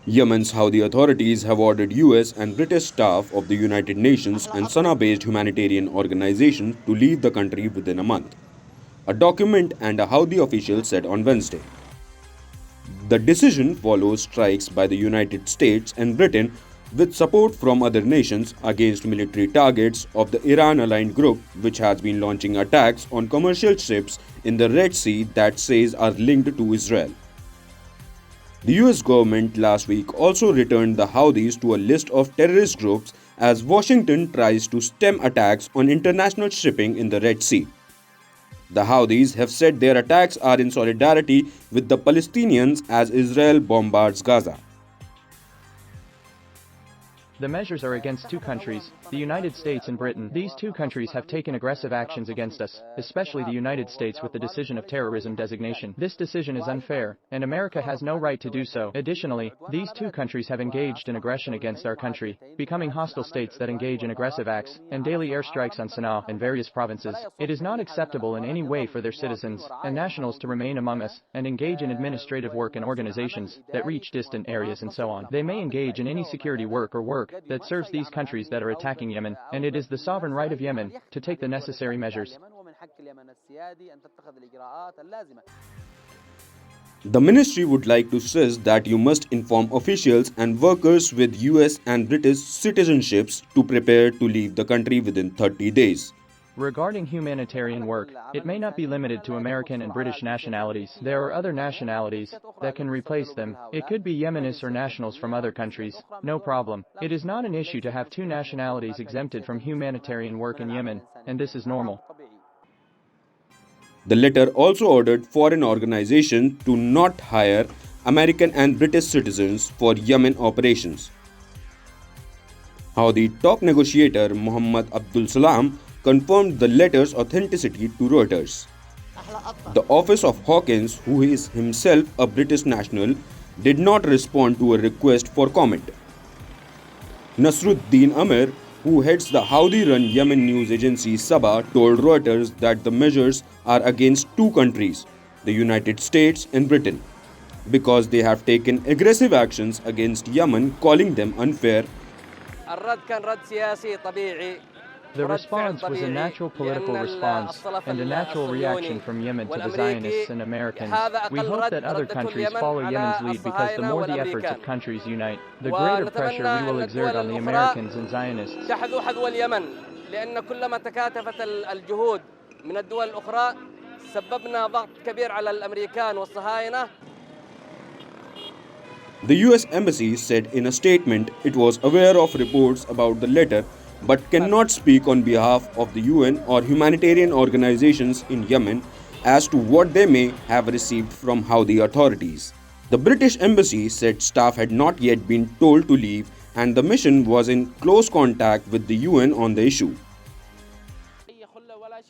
Yemen's Houthi authorities have ordered US and British staff of the United Nations and Sanaa-based humanitarian organization to leave the country within a month. A document and a Houthi official said on Wednesday. The decision follows strikes by the United States and Britain with support from other nations against military targets of the Iran-aligned group, which has been launching attacks on commercial ships in the Red Sea that says are linked to Israel. The US government last week also returned the Houthis to a list of terrorist groups as Washington tries to stem attacks on international shipping in the Red Sea. The Houthis have said their attacks are in solidarity with the Palestinians as Israel bombards Gaza. The measures are against two countries, the United States and Britain. These two countries have taken aggressive actions against us, especially the United States with the decision of terrorism designation. This decision is unfair, and America has no right to do so. Additionally, these two countries have engaged in aggression against our country, becoming hostile states that engage in aggressive acts and daily airstrikes on Sanaa and various provinces. It is not acceptable in any way for their citizens and nationals to remain among us and engage in administrative work in organizations that reach distant areas and so on. They may engage in any security work or work that serves these countries that are attacking Yemen, and it is the sovereign right of Yemen to take the necessary measures. The ministry would like to stress that you must inform officials and workers with US and British citizenships to prepare to leave the country within 30 days. Regarding humanitarian work, it may not be limited to American and British nationalities. There are other nationalities that can replace them. It could be Yemenis or nationals from other countries. No problem. It is not an issue to have two nationalities exempted from humanitarian work in Yemen, and this is normal. The letter also ordered foreign organizations to not hire American and British citizens for Yemen operations. Houthi top negotiator Mohammed Abdul Salam confirmed the letter's authenticity to Reuters. The office of Hawkins, who is himself a British national, did not respond to a request for comment. Nasruddin Amir, who heads the Houthi-run Yemen news agency Sabah, told Reuters that the measures are against two countries, the United States and Britain, because they have taken aggressive actions against Yemen, calling them unfair. The response was a natural political response and a natural reaction from Yemen to the Zionists and Americans. We hope that other countries follow Yemen's lead because the more the efforts of countries unite, the greater pressure we will exert on the Americans and Zionists. The US Embassy said in a statement it was aware of reports about the letter but cannot speak on behalf of the UN or humanitarian organizations in Yemen as to what they may have received from Houthi authorities. The British Embassy said staff had not yet been told to leave and the mission was in close contact with the UN on the issue.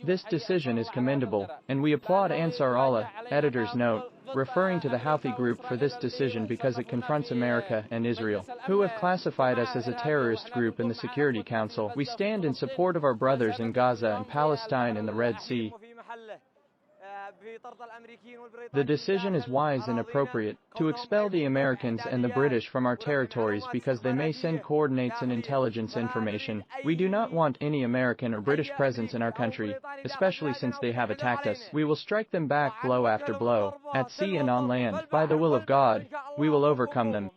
This decision is commendable, and we applaud Ansar Allah, editor's note, referring to the Houthi group for this decision because it confronts America and Israel, who have classified us as a terrorist group in the Security Council. We stand in support of our brothers in Gaza and Palestine in the Red Sea. The decision is wise and appropriate to expel the Americans and the British from our territories because they may send coordinates and intelligence information. We do not want any American or British presence in our country, especially since they have attacked us. We will strike them back blow after blow, at sea and on land. By the will of God, we will overcome them.